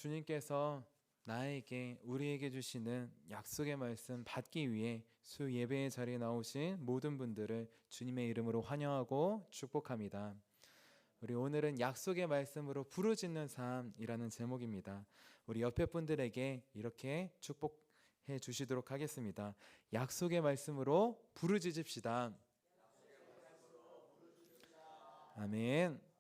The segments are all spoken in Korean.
주님께서 나에게 우리에게 주시는 약속의 말씀 받기 위해 수 예배의 자리에 나오신 모든 분들을 주님의 이름으로 환영하고 축복합니다. 우리 오늘은 약속의 말씀으로 부르짖는 삶이라는 제목입니다. 우리 옆에 분들에게 이렇게 축복해 주시도록 하겠습니다. 약속의 말씀으로 부르짖읍시다. 아멘.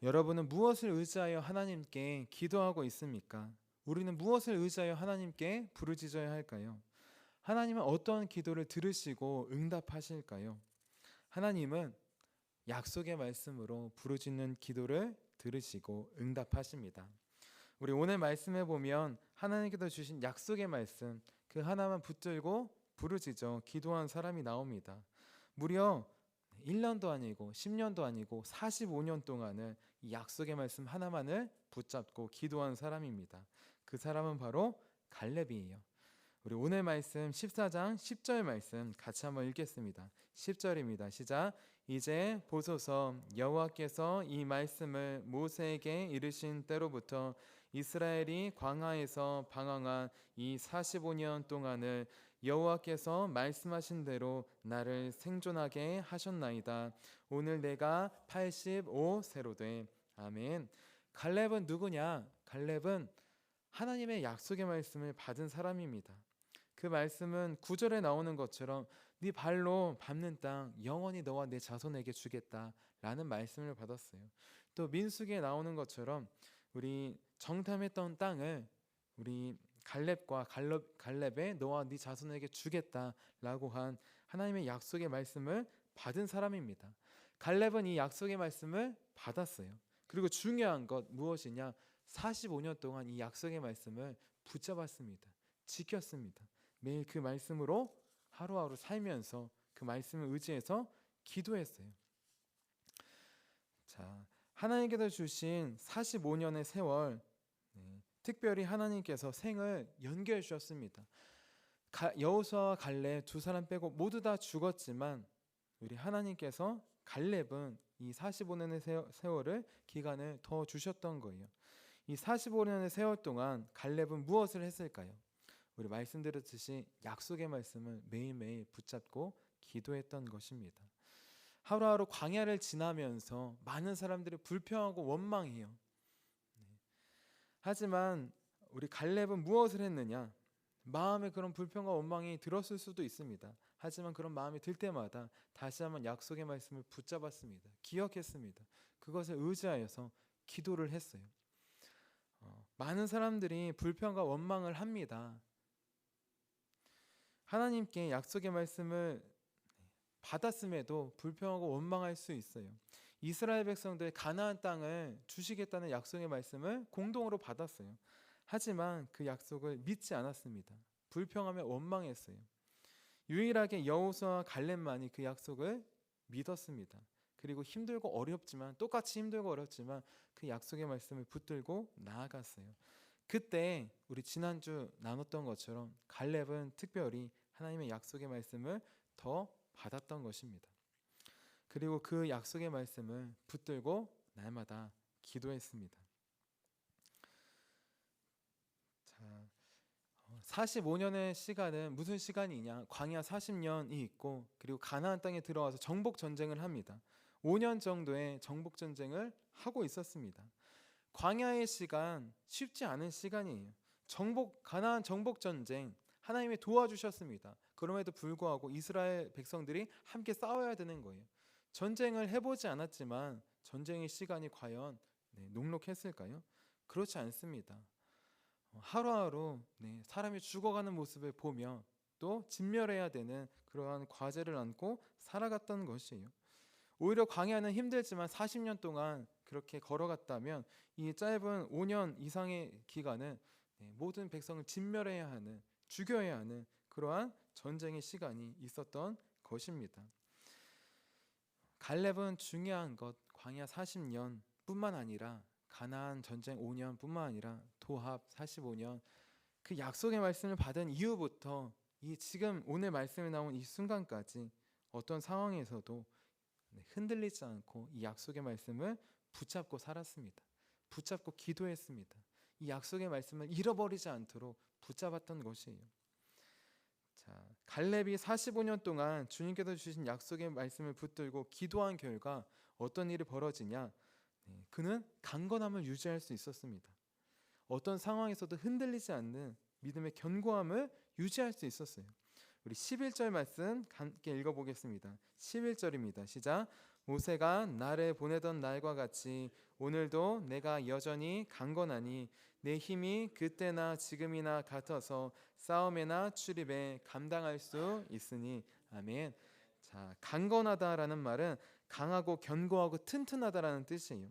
여러분은 무엇을 의지하여 하나님께 기도하고 있습니까? 우리는 무엇을 의지하여 하나님께 부르짖어야 할까요? 하나님은 어떤 기도를 들으시고 응답하실까요? 하나님은 약속의 말씀으로 부르짖는 기도를 들으시고 응답하십니다. 우리 오늘 말씀에 보면 하나님께서 주신 약속의 말씀 그 하나만 붙들고 부르짖어 기도한 사람이 나옵니다. 무려 1년도 아니고 10년도 아니고 45년 동안을 이 약속의 말씀 하나만을 붙잡고 기도한 사람입니다. 그 사람은 바로 갈렙이에요. 우리 오늘 말씀 14장 10절 말씀 같이 한번 읽겠습니다. 10절입니다. 시작. 이제 보소서 여호와께서 이 말씀을 모세에게 이르신 때로부터 이스라엘이 광야에서 방황한 이 45년 동안을 여호와께서 말씀하신 대로 나를 생존하게 하셨나이다. 오늘 내가 85세로 돼. 아멘. 갈렙은 누구냐? 갈렙은 하나님의 약속의 말씀을 받은 사람입니다. 그 말씀은 9절에 나오는 것처럼 네 발로 밟는 땅 영원히 너와 내 자손에게 주겠다라는 말씀을 받았어요. 또 민수기에 나오는 것처럼 우리 정탐했던 땅을 우리 갈렙의 너와 네 자손에게 주겠다라고 한 하나님의 약속의 말씀을 받은 사람입니다. 갈렙은 이 약속의 말씀을 받았어요. 그리고 중요한 것 무엇이냐? 45년 동안 이 약속의 말씀을 붙잡았습니다. 지켰습니다. 매일 그 말씀으로 하루하루 살면서 그 말씀을 의지해서 기도했어요. 자, 하나님께서 주신 45년의 세월, 특별히 하나님께서 생을 연결해 주셨습니다. 여호수아와 갈렙 두 사람 빼고 모두 다 죽었지만 우리 하나님께서 갈렙은 이 45년의 세월을 기간을 더 주셨던 거예요. 이 45년의 세월 동안 갈렙은 무엇을 했을까요? 우리 말씀드렸듯이 약속의 말씀을 매일매일 붙잡고 기도했던 것입니다. 하루하루 광야를 지나면서 많은 사람들이 불평하고 원망해요. 하지만 우리 갈렙은 무엇을 했느냐? 마음에 그런 불평과 원망이 들었을 수도 있습니다. 하지만 그런 마음이 들 때마다 다시 한번 약속의 말씀을 붙잡았습니다. 기억했습니다. 그것을 의지하여서 기도를 했어요. 많은 사람들이 불평과 원망을 합니다. 하나님께 약속의 말씀을 받았음에도 불평하고 원망할 수 있어요. 이스라엘 백성들 가나안 땅을 주시겠다는 약속의 말씀을 공동으로 받았어요. 하지만 그 약속을 믿지 않았습니다. 불평하며 원망했어요. 유일하게 여호수아와 갈렙만이 그 약속을 믿었습니다. 그리고 힘들고 어렵지만 똑같이 힘들고 어렵지만 그 약속의 말씀을 붙들고 나아갔어요. 그때 우리 지난주 나눴던 것처럼 갈렙은 특별히 하나님의 약속의 말씀을 더 받았던 것입니다. 그리고 그 약속의 말씀을 붙들고 날마다 기도했습니다. 자, 45년의 시간은 무슨 시간이냐? 광야 40년이 있고 그리고 가나안 땅에 들어와서 정복 전쟁을 합니다. 5년 정도의 정복 전쟁을 하고 있었습니다. 광야의 시간 쉽지 않은 시간이에요. 가나안 정복 전쟁 하나님이 도와주셨습니다. 그럼에도 불구하고 이스라엘 백성들이 함께 싸워야 되는 거예요. 전쟁을 해보지 않았지만 전쟁의 시간이 과연 녹록했을까요? 그렇지 않습니다. 하루하루 사람이 죽어가는 모습을 보며 또 진멸해야 되는 그러한 과제를 안고 살아갔던 것이에요. 오히려 광야는 힘들지만 40년 동안 그렇게 걸어갔다면 이 짧은 5년 이상의 기간은 모든 백성을 진멸해야 하는, 죽여야 하는 그러한 전쟁의 시간이 있었던 것입니다. 갈렙은 중요한 것 광야 40년 뿐만 아니라 가나안 전쟁 5년 뿐만 아니라 도합 45년 그 약속의 말씀을 받은 이후부터 이 지금 오늘 말씀에 나온 이 순간까지 어떤 상황에서도 흔들리지 않고 이 약속의 말씀을 붙잡고 살았습니다. 붙잡고 기도했습니다. 이 약속의 말씀을 잃어버리지 않도록 붙잡았던 것이에요. 자, 갈렙이 45년 동안 주님께서 주신 약속의 말씀을 붙들고 기도한 결과 어떤 일이 벌어지냐? 그는 강건함을 유지할 수 있었습니다. 어떤 상황에서도 흔들리지 않는 믿음의 견고함을 유지할 수 있었어요. 우리 11절 말씀 함께 읽어보겠습니다. 11절입니다. 시작. 모세가 나를 보내던 날과 같이 오늘도 내가 여전히 강건하니 내 힘이 그때나 지금이나 같아서 싸움에나 출입에 감당할 수 있으니. 아멘. 자, 강건하다라는 말은 강하고 견고하고 튼튼하다라는 뜻이에요.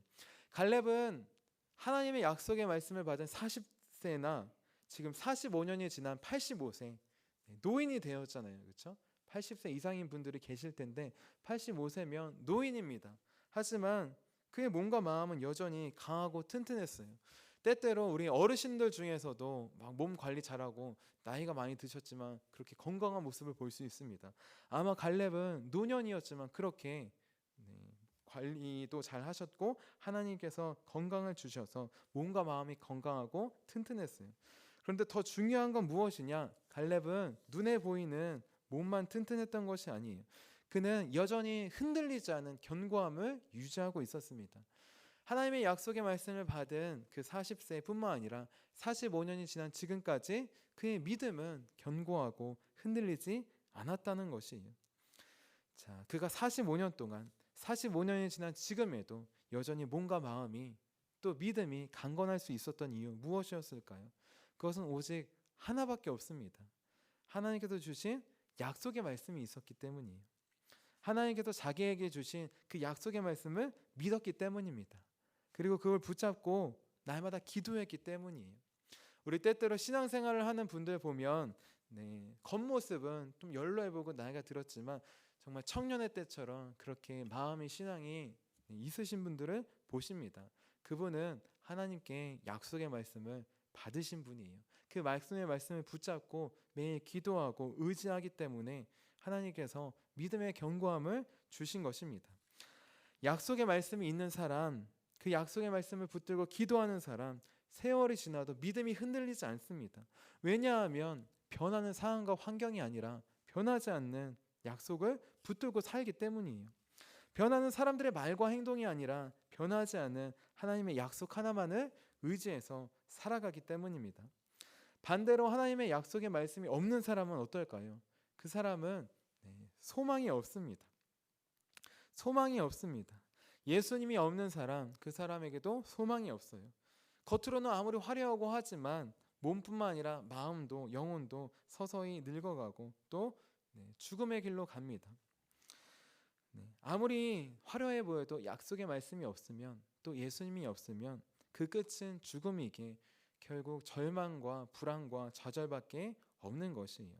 갈렙은 하나님의 약속의 말씀을 받은 40세나 지금 45년이 지난 85세 노인이 되었잖아요. 그렇죠? 80세 이상인 분들이 계실 텐데 85세면 노인입니다. 하지만 그의 몸과 마음은 여전히 강하고 튼튼했어요. 때때로 우리 어르신들 중에서도 막 몸 관리 잘하고 나이가 많이 드셨지만 그렇게 건강한 모습을 볼 수 있습니다. 아마 갈렙은 노년이었지만 그렇게 관리도 잘 하셨고 하나님께서 건강을 주셔서 몸과 마음이 건강하고 튼튼했어요. 그런데 더 중요한 건 무엇이냐? 갈렙은 눈에 보이는 몸만 튼튼했던 것이 아니에요. 그는 여전히 흔들리지 않은 견고함을 유지하고 있었습니다. 하나님의 약속의 말씀을 받은 그 40세뿐만 아니라 45년이 지난 지금까지 그의 믿음은 견고하고 흔들리지 않았다는 것이에요. 자, 그가 45년 동안 45년이 지난 지금에도 여전히 몸과 마음이 또 믿음이 강건할 수 있었던 이유 무엇이었을까요? 그것은 오직 하나밖에 없습니다. 하나님께서 주신 약속의 말씀이 있었기 때문이에요. 하나님께서 자기에게 주신 그 약속의 말씀을 믿었기 때문입니다. 그리고 그걸 붙잡고 날마다 기도했기 때문이에요. 우리 때때로 신앙생활을 하는 분들 보면 겉모습은 좀 연로해 보고 나이가 들었지만 정말 청년의 때처럼 그렇게 마음의 신앙이 있으신 분들을 보십니다. 그분은 하나님께 약속의 말씀을 받으신 분이에요. 그 말씀을 붙잡고 매일 기도하고 의지하기 때문에 하나님께서 믿음의 견고함을 주신 것입니다. 약속의 말씀이 있는 사람, 그 약속의 말씀을 붙들고 기도하는 사람, 세월이 지나도 믿음이 흔들리지 않습니다. 왜냐하면 변하는 상황과 환경이 아니라 변하지 않는 약속을 붙들고 살기 때문이에요. 변하는 사람들의 말과 행동이 아니라 변하지 않은 하나님의 약속 하나만을 의지해서 살아가기 때문입니다. 반대로 하나님의 약속의 말씀이 없는 사람은 어떨까요? 그 사람은 소망이 없습니다. 소망이 없습니다. 예수님이 없는 사람, 그 사람에게도 소망이 없어요. 겉으로는 아무리 화려하고 하지만 몸뿐만 아니라 마음도 영혼도 서서히 늙어가고 또 죽음의 길로 갑니다. 아무리 화려해 보여도 약속의 말씀이 없으면 또 예수님이 없으면 그 끝은 죽음이기에 결국 절망과 불안과 좌절밖에 없는 것이에요.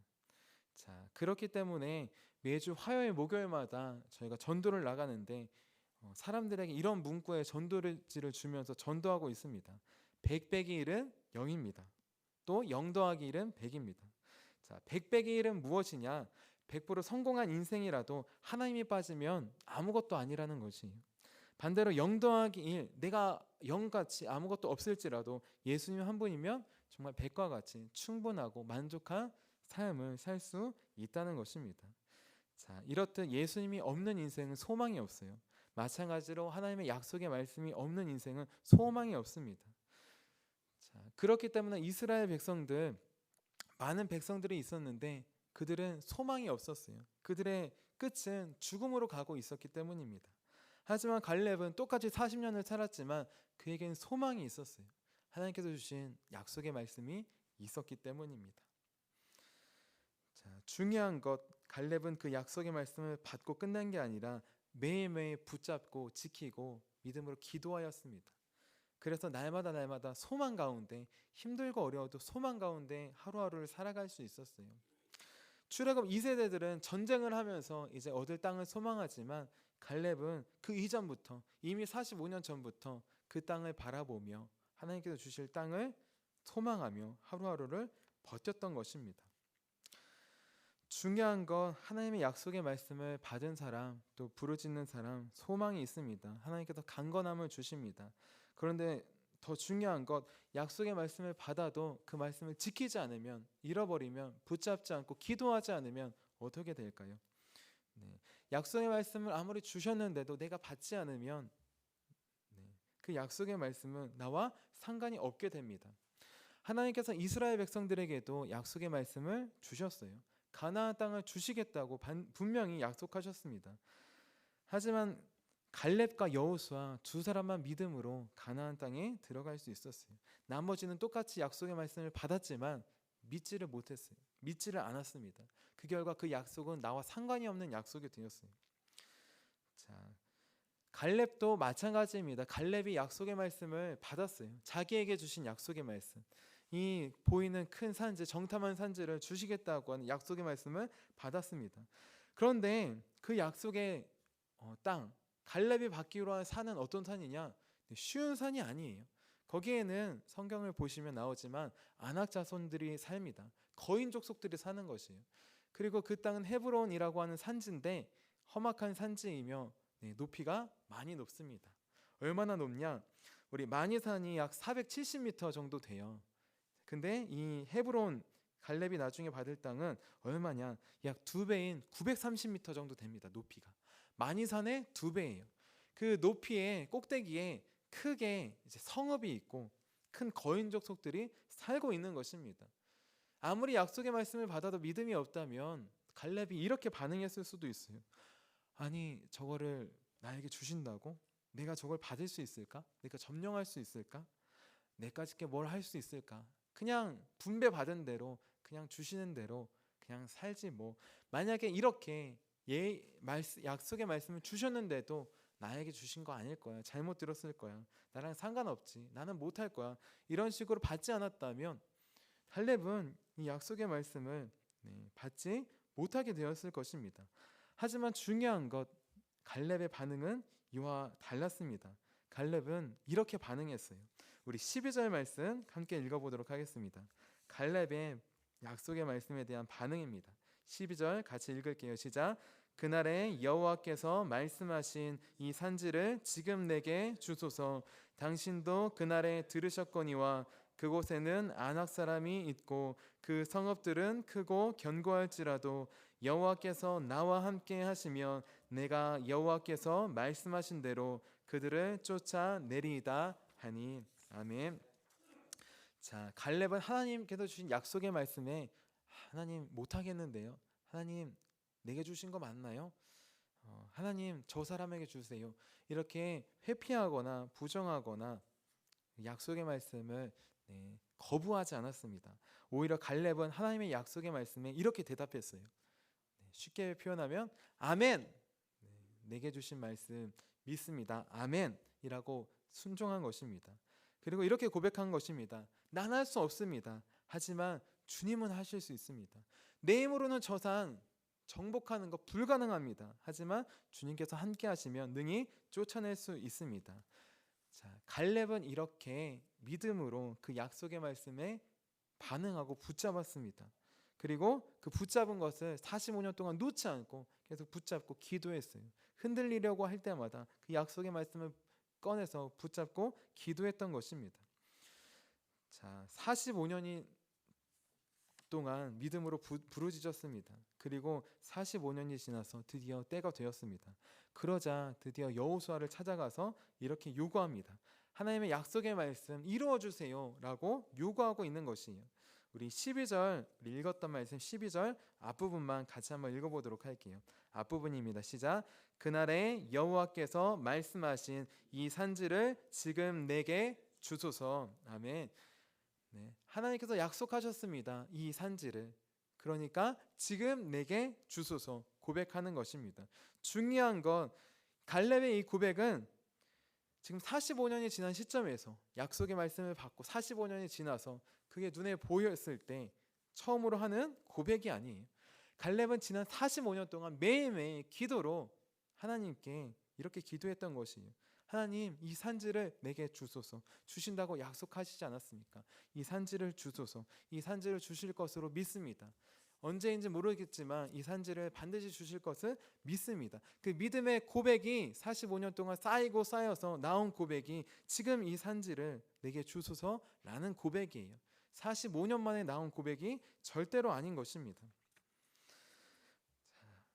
자, 그렇기 때문에 매주 화요일 목요일마다 저희가 전도를 나가는데 사람들에게 이런 문구의 전도지를 주면서 전도하고 있습니다. 100 빼기 1은 0입니다. 또 0 더하기 1은 100입니다. 자, 100 빼기 1은 무엇이냐? 100% 성공한 인생이라도 하나님이 빠지면 아무것도 아니라는 것이에요. 반대로 0 더하기 1, 내가 0같이 아무것도 없을지라도 예수님 한 분이면 정말 100과 같이 충분하고 만족한 삶을 살 수 있다는 것입니다. 자, 이렇듯 예수님이 없는 인생은 소망이 없어요. 마찬가지로 하나님의 약속의 말씀이 없는 인생은 소망이 없습니다. 자, 그렇기 때문에 이스라엘 백성들, 많은 백성들이 있었는데 그들은 소망이 없었어요. 그들의 끝은 죽음으로 가고 있었기 때문입니다. 하지만 갈렙은 똑같이 40년을 살았지만 그에겐 소망이 있었어요. 하나님께서 주신 약속의 말씀이 있었기 때문입니다. 자, 중요한 것, 갈렙은 그 약속의 말씀을 받고 끝난 게 아니라 매일매일 붙잡고 지키고 믿음으로 기도하였습니다. 그래서 날마다 소망 가운데, 힘들고 어려워도 소망 가운데 하루하루를 살아갈 수 있었어요. 출애굽 2세대들은 전쟁을 하면서 이제 얻을 땅을 소망하지만 갈렙은 그 이전부터 이미 45년 전부터 그 땅을 바라보며 하나님께서 주실 땅을 소망하며 하루하루를 버텼던 것입니다. 중요한 건 하나님의 약속의 말씀을 받은 사람, 또 부르짖는 사람, 소망이 있습니다. 하나님께서 강건함을 주십니다. 그런데 더 중요한 것, 약속의 말씀을 받아도 그 말씀을 지키지 않으면, 잃어버리면, 붙잡지 않고 기도하지 않으면 어떻게 될까요? 네. 약속의 말씀을 아무리 주셨는데도 내가 받지 않으면 그 약속의 말씀은 나와 상관이 없게 됩니다. 하나님께서 이스라엘 백성들에게도 약속의 말씀을 주셨어요. 가나안 땅을 주시겠다고 분명히 약속하셨습니다. 하지만 갈렙과 여호수아 두 사람만 믿음으로 가나안 땅에 들어갈 수 있었어요. 나머지는 똑같이 약속의 말씀을 받았지만 믿지를 못했어요. 믿지를 않았습니다. 그 결과 그 약속은 나와 상관이 없는 약속이 되었어요. 자, 갈렙도 마찬가지입니다. 갈렙이 약속의 말씀을 받았어요. 자기에게 주신 약속의 말씀. 이 보이는 큰 산지, 정탐한 산지를 주시겠다고 하는 약속의 말씀을 받았습니다. 그런데 그 약속의 땅, 갈렙이 받기로 한 산은 어떤 산이냐? 쉬운 산이 아니에요. 거기에는 성경을 보시면 나오지만 안악 자손들이 삽니다. 거인 족속들이 사는 것이에요. 그리고 그 땅은 헤브론이라고 하는 산지인데 험악한 산지이며 높이가 많이 높습니다. 얼마나 높냐? 우리 마니산이 약 470m 정도 돼요. 근데 이 헤브론 갈렙이 나중에 받을 땅은 얼마냐? 약 2배인 930m 정도 됩니다. 높이가. 마니산의 2배예요. 그 높이의 꼭대기에 크게 이제 성읍이 있고 큰 거인족 속들이 살고 있는 것입니다. 아무리 약속의 말씀을 받아도 믿음이 없다면 갈렙이 이렇게 반응했을 수도 있어요. 아니, 저거를 나에게 주신다고? 내가 저걸 받을 수 있을까? 내가 점령할 수 있을까? 내까지 뭘 할 수 있을까? 그냥 분배 받은 대로, 그냥 주시는 대로 그냥 살지 뭐. 만약에 이렇게 약속의 말씀을 주셨는데도 나에게 주신 거 아닐 거야. 잘못 들었을 거야. 나랑 상관없지. 나는 못할 거야. 이런 식으로 받지 않았다면 갈렙은 이 약속의 말씀을 받지 못하게 되었을 것입니다. 하지만 중요한 것, 갈렙의 반응은 이와 달랐습니다. 갈렙은 이렇게 반응했어요. 우리 12절 말씀 함께 읽어보도록 하겠습니다. 갈렙의 약속의 말씀에 대한 반응입니다. 12절 같이 읽을게요. 시작. 그날에 여호와께서 말씀하신 이 산지를 지금 내게 주소서. 당신도 그날에 들으셨거니와 그곳에는 안악 사람이 있고 그 성읍들은 크고 견고할지라도 여호와께서 나와 함께 하시면 내가 여호와께서 말씀하신 대로 그들을 쫓아내리이다 하니. 아멘. 자, 갈렙은 하나님께서 주신 약속의 말씀에 하나님 못하겠는데요. 하나님 내게 주신 거 맞나요? 하나님 저 사람에게 주세요. 이렇게 회피하거나 부정하거나 약속의 말씀을 거부하지 않았습니다. 오히려 갈렙은 하나님의 약속의 말씀에 이렇게 대답했어요. 쉽게 표현하면 아멘. 내게 주신 말씀 믿습니다. 아멘이라고 순종한 것입니다. 그리고 이렇게 고백한 것입니다. 난 할 수 없습니다. 하지만 주님은 하실 수 있습니다. 내 힘으로는 저 산 정복하는 것 불가능합니다. 하지만 주님께서 함께 하시면 능히 쫓아낼 수 있습니다. 자, 갈렙은 이렇게 믿음으로 그 약속의 말씀에 반응하고 붙잡았습니다. 그리고 그 붙잡은 것을 45년 동안 놓지 않고 계속 붙잡고 기도했어요. 흔들리려고 할 때마다 그 약속의 말씀을 꺼내서 붙잡고 기도했던 것입니다. 자, 45년이 동안 믿음으로 부르짖었습니다. 그리고 45년이 지나서 드디어 때가 되었습니다. 그러자 드디어 여호수아를 찾아가서 이렇게 요구합니다. 하나님의 약속의 말씀 이루어 주세요 라고 요구하고 있는 것이에요. 우리 12절, 우리 읽었던 말씀 12절 앞부분만 같이 한번 읽어보도록 할게요. 앞부분입니다. 시작. 그날에 여호와께서 말씀하신 이 산지를 지금 내게 주소서. 아멘. 하나님께서 약속하셨습니다. 이 산지를. 그러니까 지금 내게 주소서 고백하는 것입니다. 중요한 건 갈렙의 이 고백은 지금 45년이 지난 시점에서 약속의 말씀을 받고 45년이 지나서 그게 눈에 보였을 때 처음으로 하는 고백이 아니에요. 갈렙은 지난 45년 동안 매일매일 기도로 하나님께 이렇게 기도했던 것이에요. 하나님, 이 산지를 내게 주소서. 주신다고 약속하시지 않았습니까? 이 산지를 주소서. 이 산지를 주실 것으로 믿습니다. 언제인지 모르겠지만 이 산지를 반드시 주실 것을 믿습니다. 그 믿음의 고백이 45년 동안 쌓이고 쌓여서 나온 고백이 지금 이 산지를 내게 주소서라는 고백이에요. 45년 만에 나온 고백이 절대로 아닌 것입니다.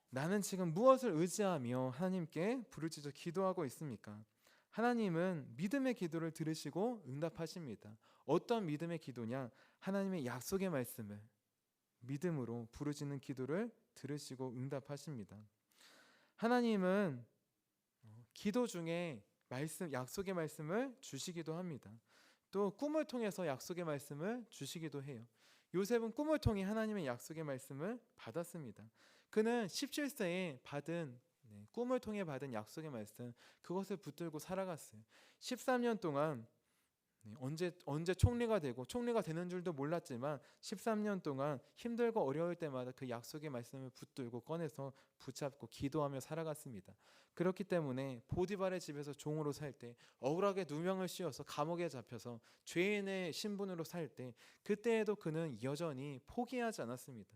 나는 지금 무엇을 의지하며 하나님께 부르짖어 기도하고 있습니까? 하나님은 믿음의 기도를 들으시고 응답하십니다. 어떤 믿음의 기도냐? 하나님의 약속의 말씀을 믿음으로 부르짖는 기도를 들으시고 응답하십니다. 하나님은 기도 중에 약속의 말씀을 주시기도 합니다. 또 꿈을 통해서 약속의 말씀을 주시기도 해요. 요셉은 꿈을 통해 하나님의 약속의 말씀을 받았습니다. 그는 17세에 받은 꿈을 통해 받은 약속의 말씀, 그것을 붙들고 살아갔어요. 13년 동안 언제 총리가 되고 총리가 되는 줄도 몰랐지만 13년 동안 힘들고 어려울 때마다 그 약속의 말씀을 붙들고 꺼내서 붙잡고 기도하며 살아갔습니다. 그렇기 때문에 보디발의 집에서 종으로 살 때, 억울하게 누명을 씌워서 감옥에 잡혀서 죄인의 신분으로 살 때, 그때에도 그는 여전히 포기하지 않았습니다.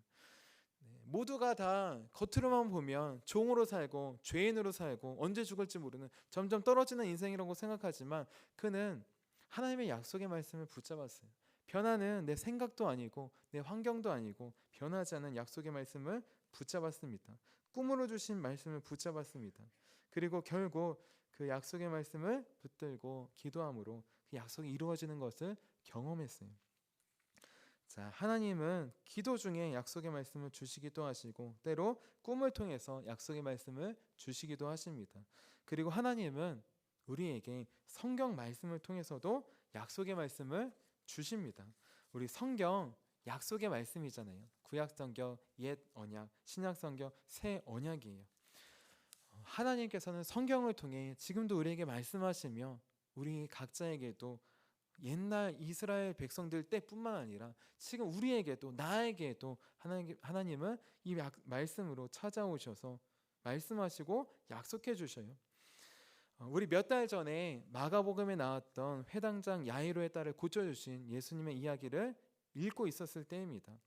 모두가 다 겉으로만 보면 종으로 살고 죄인으로 살고 언제 죽을지 모르는 점점 떨어지는 인생이라고 생각하지만 그는 하나님의 약속의 말씀을 붙잡았어요. 변하는 내 생각도 아니고 내 환경도 아니고 변하지 않은 약속의 말씀을 붙잡았습니다. 꿈으로 주신 말씀을 붙잡았습니다. 그리고 결국 그 약속의 말씀을 붙들고 기도함으로 그 약속이 이루어지는 것을 경험했어요. 자, 하나님은 기도 중에 약속의 말씀을 주시기도 하시고 때로 꿈을 통해서 약속의 말씀을 주시기도 하십니다. 그리고 하나님은 우리에게 성경 말씀을 통해서도 약속의 말씀을 주십니다. 우리 성경 약속의 말씀이잖아요. 구약 성경, 옛 언약, 신약 성경, 새 언약이에요. 하나님께서는 성경을 통해 지금도 우리에게 말씀하시며 우리 각자에게도 옛날 이스라엘 백성들 때뿐만 아니라 지금 우리에게도 나에게도 하나님은 이 말씀으로 찾아오셔서 말씀하시고 약속해 주셔요. 우리 몇 달 전에 마가복음에 나왔던 회당장 야이로의 딸을 고쳐주신 예수님의 이야기를 읽고 있었을 때입니다.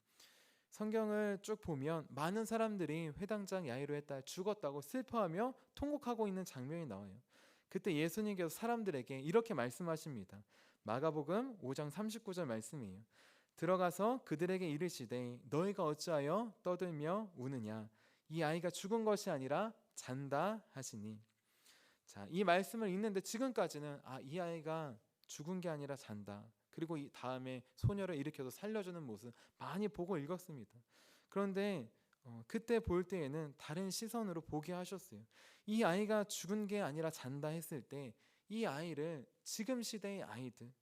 성경을 쭉 보면 많은 사람들이 회당장 야이로의 딸 죽었다고 슬퍼하며 통곡하고 있는 장면이 나와요. 그때 예수님께서 사람들에게 이렇게 말씀하십니다. 마가복음 5장 39절 말씀이에요. 들어가서 그들에게 이르시되 너희가 어찌하여 떠들며 우느냐 이 아이가 죽은 것이 아니라 잔다 하시니. 자, 이 말씀을 읽는데 지금까지는 이 아이가 죽은 게 아니라 잔다. 그리고 이 다음에 소녀를 일으켜서 살려주는 모습 많이 보고 읽었습니다. 그런데 그때 볼 때에는 다른 시선으로 보게 하셨어요. 이 아이가 죽은 게 아니라 잔다 했을 때 이 아이를 지금 시대의 아이들,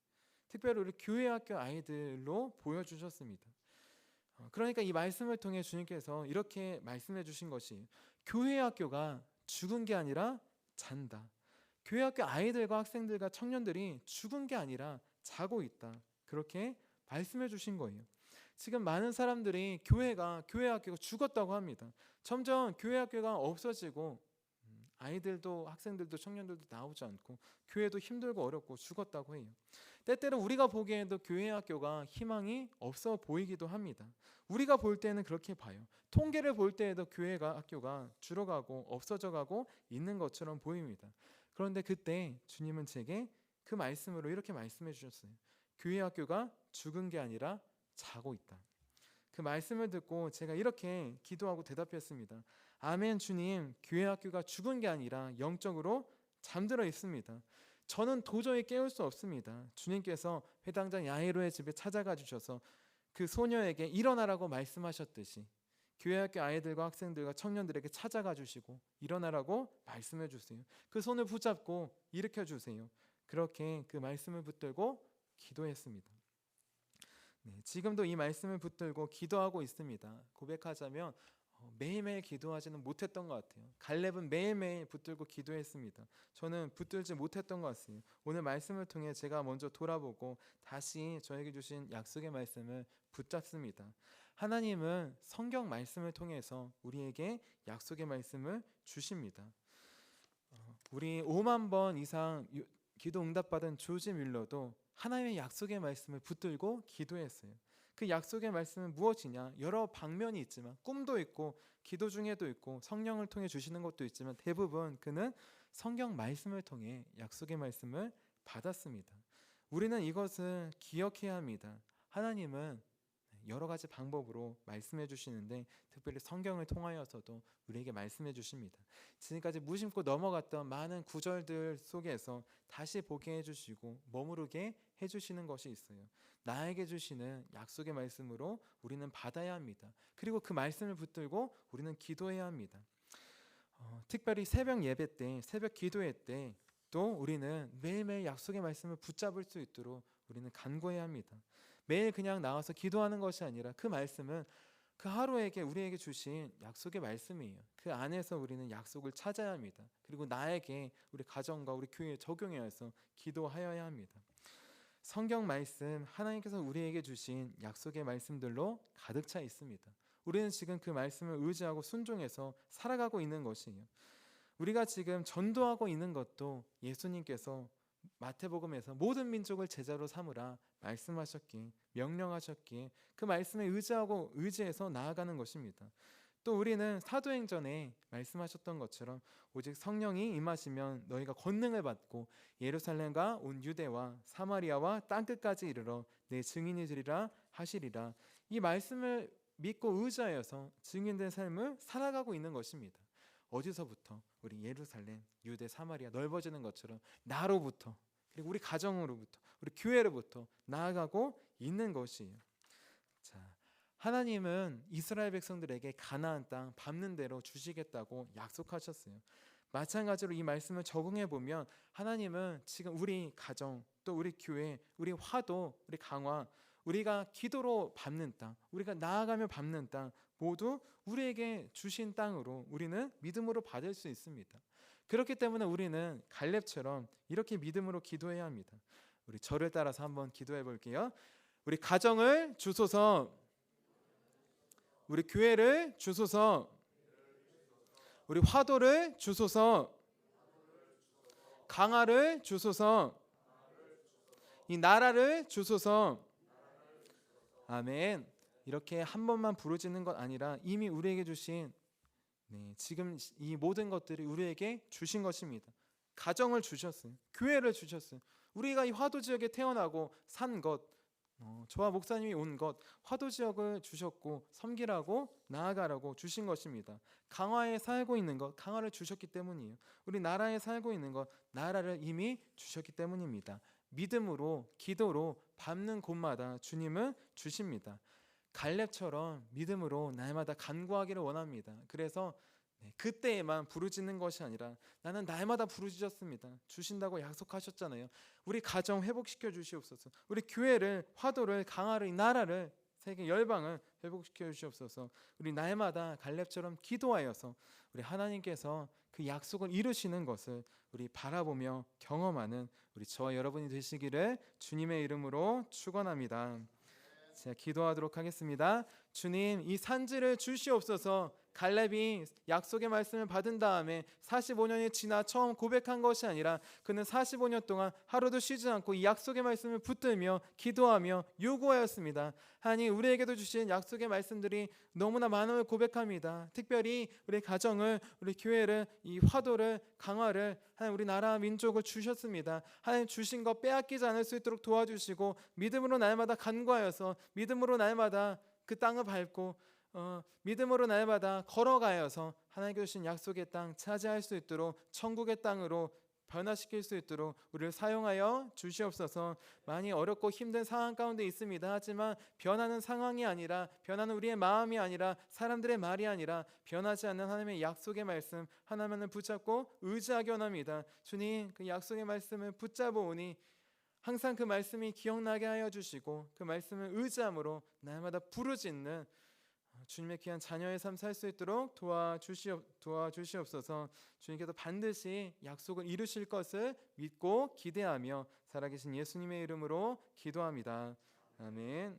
특별히 우리 교회 학교 아이들로 보여주셨습니다. 그러니까 이 말씀을 통해 주님께서 이렇게 말씀해 주신 것이 교회 학교가 죽은 게 아니라 잔다. 교회 학교 아이들과 학생들과 청년들이 죽은 게 아니라 자고 있다. 그렇게 말씀해 주신 거예요. 지금 많은 사람들이 교회 학교가 죽었다고 합니다. 점점 교회 학교가 없어지고 아이들도 학생들도 청년들도 나오지 않고 교회도 힘들고 어렵고 죽었다고 해요. 때때로 우리가 보기에도 교회 학교가 희망이 없어 보이기도 합니다. 우리가 볼 때는 그렇게 봐요. 통계를 볼 때에도 학교가 줄어가고 없어져가고 있는 것처럼 보입니다. 그런데 그때 주님은 제게 그 말씀으로 이렇게 말씀해 주셨어요. 교회 학교가 죽은 게 아니라 자고 있다. 그 말씀을 듣고 제가 이렇게 기도하고 대답했습니다. 아멘 주님, 교회 학교가 죽은 게 아니라 영적으로 잠들어 있습니다. 저는 도저히 깨울 수 없습니다. 주님께서 회당장 야이로의 집에 찾아가 주셔서 그 소녀에게 일어나라고 말씀하셨듯이 교회 학교 아이들과 학생들과 청년들에게 찾아가 주시고 일어나라고 말씀해 주세요. 그 손을 붙잡고 일으켜 주세요. 그렇게 그 말씀을 붙들고 기도했습니다. 지금도 이 말씀을 붙들고 기도하고 있습니다. 고백하자면 매일매일 기도하지는 못했던 것 같아요. 갈렙은 매일매일 붙들고 기도했습니다. 저는 붙들지 못했던 것 같아요. 오늘 말씀을 통해 제가 먼저 돌아보고 다시 저에게 주신 약속의 말씀을 붙잡습니다. 하나님은 성경 말씀을 통해서 우리에게 약속의 말씀을 주십니다. 우리 5만 번 이상 기도 응답받은 조지 밀러도 하나님의 약속의 말씀을 붙들고 기도했어요. 그 약속의 말씀은 무엇이냐? 여러 방면이 있지만 꿈도 있고 기도 중에도 있고 성령을 통해 주시는 것도 있지만 대부분 그는 성경 말씀을 통해 약속의 말씀을 받았습니다. 우리는 이것을 기억해야 합니다. 하나님은 여러 가지 방법으로 말씀해 주시는데 특별히 성경을 통하여서도 우리에게 말씀해 주십니다. 지금까지 무심코 넘어갔던 많은 구절들 속에서 다시 보게 해주시고 머무르게 해주시는 것이 있어요. 나에게 주시는 약속의 말씀으로 우리는 받아야 합니다. 그리고 그 말씀을 붙들고 우리는 기도해야 합니다. 특별히 새벽 예배 때, 새벽 기도회 때 또 우리는 매일매일 약속의 말씀을 붙잡을 수 있도록 우리는 간구해야 합니다. 매일 그냥 나와서 기도하는 것이 아니라 그 말씀은 그 하루에게 우리에게 주신 약속의 말씀이에요. 그 안에서 우리는 약속을 찾아야 합니다. 그리고 나에게 우리 가정과 우리 교회에 적용해서 기도하여야 합니다. 성경 말씀 하나님께서 우리에게 주신 약속의 말씀들로 가득 차 있습니다. 우리는 지금 그 말씀을 의지하고 순종해서 살아가고 있는 것이에요. 우리가 지금 전도하고 있는 것도 예수님께서 마태복음에서 모든 민족을 제자로 삼으라 말씀하셨기에 명령하셨기에 그 말씀에 의지해서 나아가는 것입니다. 또 우리는 사도행전에 말씀하셨던 것처럼 오직 성령이 임하시면 너희가 권능을 받고 예루살렘과 온 유대와 사마리아와 땅끝까지 이르러 내 증인이 되리라 하시리라. 이 말씀을 믿고 의지하여서 증인된 삶을 살아가고 있는 것입니다. 어디서부터? 우리 예루살렘, 유대, 사마리아 넓어지는 것처럼 나로부터 그리고 우리 가정으로부터 우리 교회로부터 나아가고 있는 것이에요. 자, 하나님은 이스라엘 백성들에게 가나안 땅 밟는 대로 주시겠다고 약속하셨어요. 마찬가지로 이 말씀을 적응해 보면 하나님은 지금 우리 가정 또 우리 교회, 우리 화도, 우리 강화 우리가 기도로 밟는 땅, 우리가 나아가며 밟는 땅 모두 우리에게 주신 땅으로 우리는 믿음으로 받을 수 있습니다. 그렇기 때문에 우리는 갈렙처럼 이렇게 믿음으로 기도해야 합니다. 우리 저를 따라서 한번 기도해 볼게요. 우리 가정을 주소서, 우리 교회를 주소서, 우리 화도를 주소서, 강화를 주소서, 이 나라를 주소서. 아멘. 이렇게 한 번만 부르짖는 것 아니라 이미 우리에게 주신 지금 이 모든 것들이 우리에게 주신 것입니다. 가정을 주셨어요. 교회를 주셨어요. 우리가 이 화도 지역에 태어나고 산 것, 저와 목사님이 온 것, 화도 지역을 주셨고 섬기라고 나아가라고 주신 것입니다. 강화에 살고 있는 것, 강화를 주셨기 때문이에요. 우리 나라에 살고 있는 것, 나라를 이미 주셨기 때문입니다. 믿음으로 기도로 밟는 곳마다 주님은 주십니다. 갈렙처럼 믿음으로 날마다 간구하기를 원합니다. 그래서 그때에만 부르짖는 것이 아니라 나는 날마다 부르짖었습니다. 주신다고 약속하셨잖아요. 우리 가정 회복시켜 주시옵소서. 우리 교회를, 화도를, 강화를, 나라를, 세계 열방을 회복시켜 주시옵소서. 우리 날마다 갈렙처럼 기도하여서 우리 하나님께서 그 약속을 이루시는 것을 우리 바라보며 경험하는 우리 저와 여러분이 되시기를 주님의 이름으로 축원합니다. 제가 기도하도록 하겠습니다. 주님, 이 산지를 주시옵소서. 갈렙이 약속의 말씀을 받은 다음에 45년이 지나 처음 고백한 것이 아니라 그는 45년 동안 하루도 쉬지 않고 이 약속의 말씀을 붙들며 기도하며 요구하였습니다. 하나님, 우리에게도 주신 약속의 말씀들이 너무나 많음을 고백합니다. 특별히 우리 가정을, 우리 교회를, 이 화도를, 강화를, 하나님 우리 나라 민족을 주셨습니다. 하나님 주신 것 빼앗기지 않을 수 있도록 도와주시고 믿음으로 날마다 간구하여서 믿음으로 날마다 그 땅을 밟고 믿음으로 날마다 걸어가여서 하나님께 주신 약속의 땅 차지할 수 있도록 천국의 땅으로 변화시킬 수 있도록 우리를 사용하여 주시옵소서. 많이 어렵고 힘든 상황 가운데 있습니다. 하지만 변하는 상황이 아니라, 변하는 우리의 마음이 아니라, 사람들의 말이 아니라 변하지 않는 하나님의 약속의 말씀 하나만을 붙잡고 의지하기 원합니다. 주님, 그 약속의 말씀을 붙잡으오니 항상 그 말씀이 기억나게 하여 주시고 그 말씀을 의지함으로 날마다 부르짖는 주님의 귀한 자녀의 삶 살 수 있도록 도와주시옵소서. 주님께서 반드시 약속을 이루실 것을 믿고 기대하며 살아계신 예수님의 이름으로 기도합니다. 아멘.